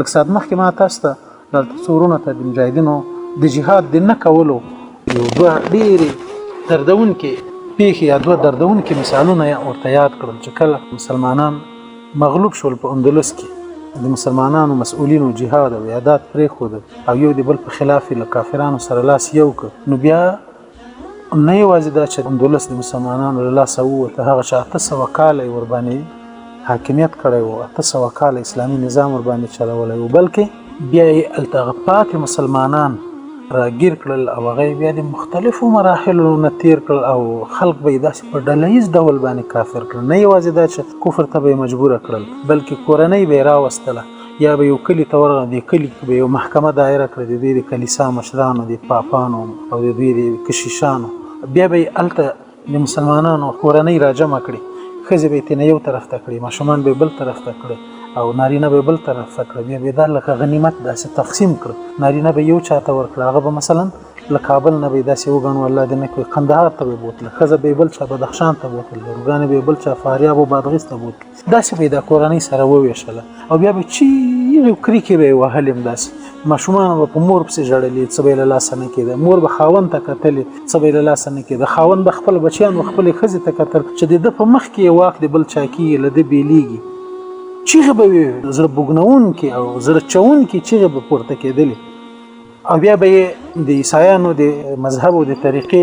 لږ ساعت مخکې ما تاسو ته دلته څو ورونو ته د مجاهدینو د جهاد د نه کولو یو دوه ډېرې دردونکې پیښې یا دوه دردونکې مثالونه ورته یاد کړل چې کله مسلمانان مغلوب شول په اندلس کې د مسلمانانو مسؤلینو جهاد او عادات پرېښود او یو د بل په خلاف له کافرانو سره لاس یو کړ نو بیا نه یوازې دا چې اندلس د مسلمانانو له لاسه ووته هغه چې 800 کاله یې ورباندې حاکمیت کړی و 800 کاله اسلامي نظام ورباندې چلولی و بلکې بیا یې هلته هغه پاتې مسلمانان راګیر کړل او هغه بیا د مختلفو مراحلو نه تیر کړل او خلق به یې داسې په ډله ییز ډول باندې کافر کړل نه یوازې دا چې کفر ته به یې مجبوره کړل بلکې کورنۍ به یې راوستله یا به یو کلي ته ورغله د کلي به یو محکمه دایره کړه د دوی د کلیسا مشرانو د پاپانو او د دوی د کشیشانو بیا به یې هلته د مسلمانانو کورنۍ راجمع کړي ښځې به یې تېنه یو طرف ته کړي ماشومان به یې بل طرف ته کړي او نارینه به بل طرف ته کړه بیا به دا لکه غنیمت داسې تقسیم کړه نارینه به یو چاته ورکړه هغه به مثلا له کابل نه به داسې وګڼو الله دې نه کړي قندهار ته به بوتله ښځه به بل چا بدخشان ته بوتله روګانې به بل چا فاریاب او بادغیس ته بوتله داسې به دا کورنۍ سره وویشله او بیا به چیغې کریکې به یې وهلې همداسې ماشومان به په مور پسې ژړلې څه به یې له لاسه نه کېده مور به خاوند ته کتلې څه به یې له لاسه نه کېده خاوند به خپل بچیان و خپلې ښځې ته کتل چې د ده په مخ کې یې واک د بل چا کېږي له ده بېلېږي چیغې به وي زړه بوږنونکې او زړه چوونکې چیغې به پورته کېدلې او بیا به یې د عیسایانو د مذهب او د طریقې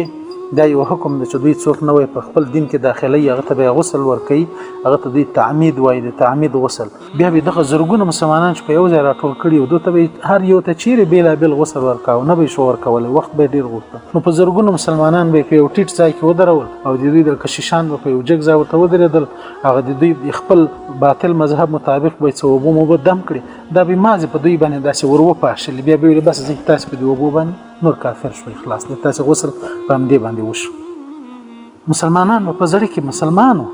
دا یو حکم دی چې دوی څوک نه وای په خپل دین کې داخلي هغه ته به غسل ورکوي هغه ته دوی تعمید وایي د تعمید غسل بیا به دغه زرګونه مسلمانان چې په یو ځای راټول کړي او دوی ته به هر یو ته چیرې بېلابېل غسل ورکاو نه به یې شو ورکولی وخت به یې ډېر غوښته نو په زرګونو مسلمانان به یې په یو ټیټ ځای کې ودرول او د دوی د کشیشان به په یو جګ ځای ورته ودرېدل هغه د دوی خپل باطل مذهب مطابق به یې څه اوبه موبه دم کړي دا به مازې په دوی باندې داسې ور وپاشلې بیا به یې بس زه تاسې په دې اوبو باندې نور کافر شوي خلاص د تاسې غسل په همدې باندې وشو مسلمانان په زړه کې مسلمانو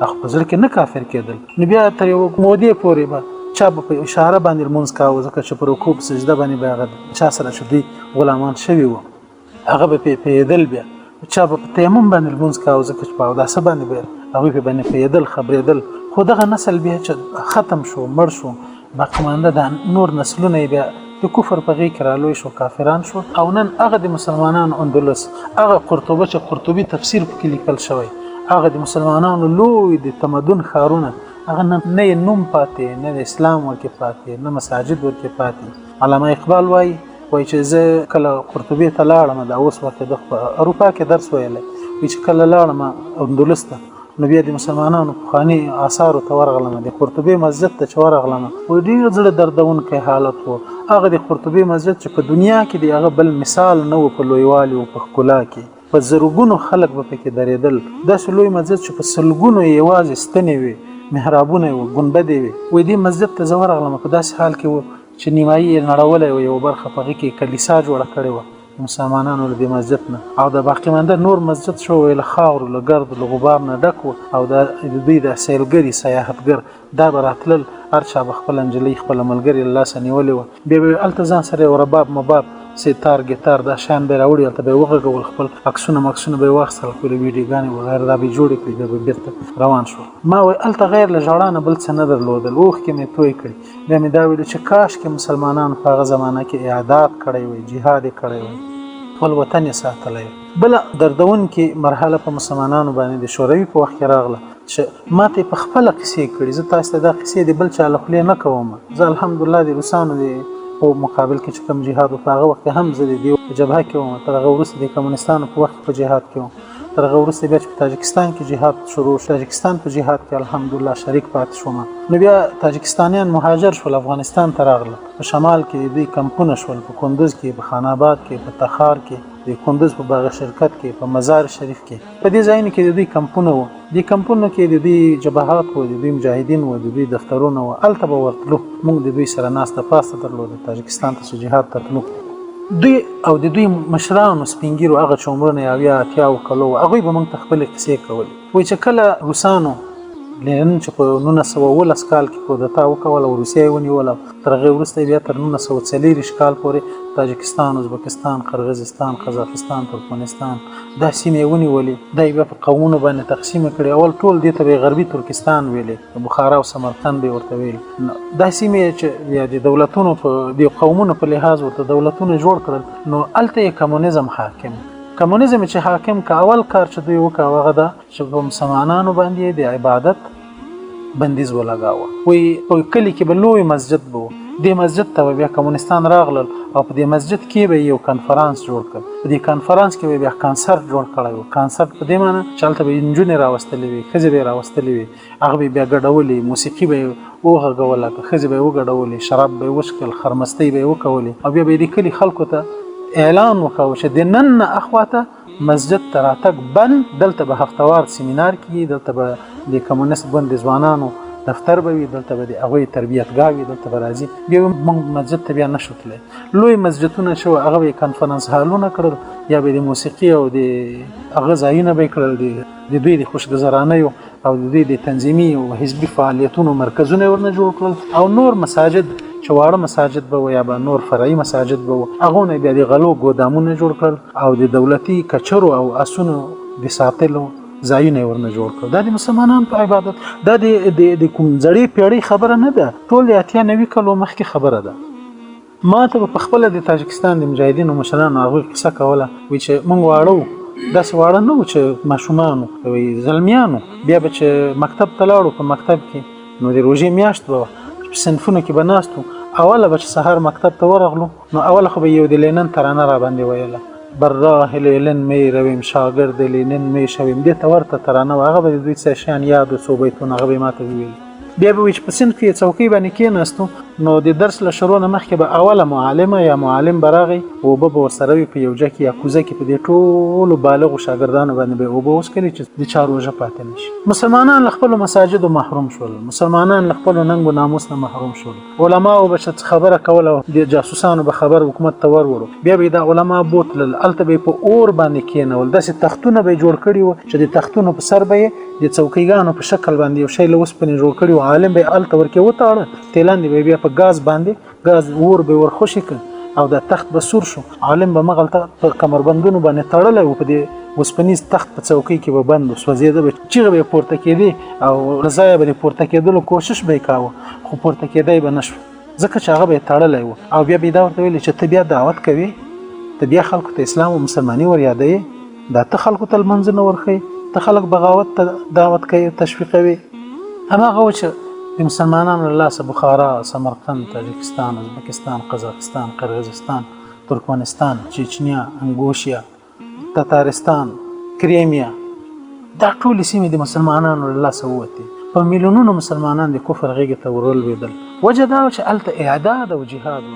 اخ په زړه کې نه کافر کېدل نو بیا تر یو مودې پورې به چا به په اشاره باندې لمونځ کاوه ځکه چې په رکوع سجده باندې به هغه چا سره چې دوی غلامان شوي وو هغه به پوهېدل بیا چا به په تیمم باندې لمونځ کاوه ځکه چې په اوداسه باندې به هغوی په باندې پوهېدل خبرېدل خو دغه نسل بیا چې ختم شو مړ شو باقیمانده د نور نسلونه یې بیا د کفر په غېږ کې رالوی شو کافران شو او نن هغه د مسلمانانو اندلس هغه قرطبه چې قرطبي تفسیر پکې لیکل شوی هغه د مسلمانانو لوی د تمدن ښارونه هغه نه یې نوم پاتې نه د اسلام ورکې پاتې نه مساجد ورکې پاتې علامه اقبال وایي چې زه کله قرطبي ته لاړم دا اوس وخت د اروپا کې درس ویلی وایي چې کله لاړم اندلس ته نو بیا د مسلمانانو پخواني آثارو ته ورغلم د قرطبي مسجد ته چې ورغلم وایي ډېر زړه دردونکی حالت و هغه د قرطبي مسجد چې په دنیا کې د هغه بل مثال نه و په لویوالي او په ښکلا کې په زرګونو خلک به پکې درېدل داسې لوی مسجد چې په سلګونو یې یوازې ستنې وي محرابونه وي ګنبدې وي وایي دې مسجد ته زه ورغلم په داسې حال کې و چې نیمایي یې نړولی و یوه برخه په هغې کې کلیسا جوړه کړې وه مسلمانانو له دې مسجد نه او د باقیمانده نور مسجد شو له خاورو له ګرد له غبار نه ډک و او د دوی د سیلګري سیاحتګر دا به راتلل هر چا به خپله نجلۍ خپله ملګرې له لاسه نیولې وه بیا به هلته ځان سره یو رباب مباب ستار ګیتار دا شیان به یې راوړي هلته به یې وغږول خپل عکسونه مکسونه به یې واخیستل خپلې ویډیوګانې وغیره دا به یې جوړې کړي بیا به بېرته روان شو ما وایي هلته غیر له ژړا نه بل څه نه درلودل اوښکې مې توی کړي بیا مې دا ویلي چې کاشکې مسلمانانو په هغه زمانه کې اعداد کړی وی جهاد یې کړی وی خپل وطن یې ساتلی بله دردونکې مرحله په مسلمانانو باندې د شوروي په وخت کې راغله چې ما ته یې په خپله قصې کړي زه تاسو ته دا قصې د بل چا له خولې نه کوم زه الحمدلله د روسانو د په مقابل کې چې کوم جهاد و په هغه وخت هم زه د دې په جبهه کې وم تر هغه وروسته د کمونستانو په وخت په جهاد کې وم تر هغه وروسته بیا چې په تاجکستان کې جهاد شروع شو تاجکستان په جهاد کې الحمدلله شریک پاتې شوم نو بیا تاجکستانیان مهاجر شول افغانستان ته راغله په شمال کې دوی کمپونه شول په کندوز کې په خان آباد کې په تخار کې د کندوز په باغ شرکت کې په مزار شریف کې په دې ځایونو کې د دوی کمپونه وو دې کمپونو کې د دوی جبهات وو د دوی مجاهدین وو د دوی دفترونه وو هلته به ورتلو موږ د دوی سره ناسته پاسته درلوده تاجکستان ته چې جهاد ته تلو دوی او د دوی مشرانو سپین ږیرو هغه چې عمرونه یې 80 کلو وو هغوی به موږ ته خپلې قصې کولې وایي چې کله روسانو لنن چې په 1919 کال کې کودتا وکوله او روسیه یې ونیوله. تر هغې وروسته بیا تر 1940 کال پورې تاجکستان، ازبکستان، قرغیزستان، قزاقستان، ترکمنستان دا سیمې یې ونیولې. دا یې بیا په قومونو باندې تقسیم کړې. اول ټول دې ته به یې غربي ترکستان ویلې، بخارا او سمرقند به یې ورته ویل. دا سیمې چې بیا د دولتونو په د قومونو په لحاظ ورته دولتونه جوړ کړل، نو هلته یې کمونیزم حاکم. کمونیزم چې حاکم که اول کار چې دوی وکړ هغه ده چې په مسلمانانو باندې د عبادت بندیز ولګاوه. وایي په کلي کې به لوی مسجد به و، دې مسجد ته بیا کمونستان راغلل او په دې مسجد کې به یو کنفرانس جوړ کړ. په دې کنفرانس کې به بیا کانسرت جوړ کړی و. کانسرت په دې معنی چې هلته به نجونې راوستلې وي، ښځې به یې راوستلې وي، هغه به یې بیا ګډولې، موسیقي به یې وغږوله، ښځې به یې وګډولې، شراب به یې وڅښل، خرمستۍ به یې وکولې، او بیا به یې د کلي خلکو ته اعلان وکاو چې د نن نه اخواته مسجد ته راتګ بند. دلته به هفتوار سیمینار کیږي، دلته به د کمونیست ګوند د ځوانانو دفتر به وي، دلته به د هغوی تربیتګاه وي، دلته به راځي. بیا موږ مسجد ته بیا نشو تللی. لوی مسجدونه شو، هغه به یې کنفرانس هالونه کړل، یا به د موسیقي او د هغه ځایونه به یې کړل، د دوی د خوشګذرانیو او د دوی د تنظیمي او حزبي فعالیتونو مرکزونه ورنه جوړ کړل. او نور مساجد چې واړه مساجد به و یا به نور فرعي مساجد به و، هغو نه بیا د غلو ګودامونه جوړ کړل او د دولتي کچرو او اسونو د ساتلو ځایونه یې ورنه جوړ کړل. دا د مسلمانانو په عبادت، دا د کوم زړې پیړۍ خبره نه ده، ټول د 80-90 کالو مخکې خبره ده. ما ته په خپله د تاجکستان د مجاهدینو مشرانو هغوی قصه کوله، وایي چې موږ واړه وو، داسې واړه نه وو چې ماشومان وو، وایي زلمیان وو. بیا به چې مکتب ته لاړو، په مکتب کې نو د روژې میاشت به په صنفونو کې به ناست وو. اوله به چې سهار مکتب ته ورغلو، نو اوله خو به یو د لینن ترانه را باندې ویله، بر راه لینن می رویم شاگرد لینن می شویم. دې ته ورته ترانه وه. هغه به د دوی څه شیان یاد و، څو بیتونه هغه به یې ما ته ویل. بیا به وایي چې په صنف کې څوکۍ باندې کېناستو، نو د درس له شروع نه مخکې به اوله معلمه یا معلم به راغی، اوبه به ورسره وي په یو جګ کې یا کوزه کې. په دې ټولو بالغو شاګردانو باندې به اوبه وڅښلې چې د چا روژه پاتې نه شي. مسلمانان له خپلو مساجدو محروم شول، مسلمانان له خپلو ننګ و ناموس نه محروم شول. علماو به چې خبره کوله، د جاسوسانو به خبر حکومت ته ورورو، بیا به دا علما بوتلل، هلته به یې په اور باندې کېنول. داسې تختونه به یې جوړ کړي وو چې د تختونو په سر به یې د څوکیګانو په شکل باندې یو شی له اوسپنې جوړ کړي وو. عالم به یې هلته ورکې وتاړه، تیلاندې به یې بیا په ګاز باندې اور به ور خوشې کړ او دا تخت به سور شو. عالم به مغلته په کمربندونو باندې تړلی و، په دې اوسپنیز تخت په څوکۍ کې به بند و، سوځېده به، چیغه به یې پورته کېدې او له ځایه به د پورته کېدلو کوشش به یې کاوه، خو پورته کېدی به نه شو، ځکه چې هغه به یې تړلی و. او بیا به یې دا ورته ویلې چې ته بیا دعوت کوې، ته بیا خلکو ته اسلام او مسلماني ور یادوې، دا ته خلکو ته لمنځونه ورښیې، ته خلک بغاوت ته دعوت کوې، تشویقوې. هماغه و چې د مسلمانانو له لاسه بخارا، سمرقند، تاجکستان، ازبکستان، قزاقستان، قرغیزستان، ترکمنستان، چچنیا، انګوشیا، تتارستان، کریمیا، دا ټولې سیمې د مسلمانانو له لاسه ووتې. په میلیونونو مسلمانان د کفر غېږې ته ورولوېدل. وجه دا و چې هلته اعداد او جهاد و.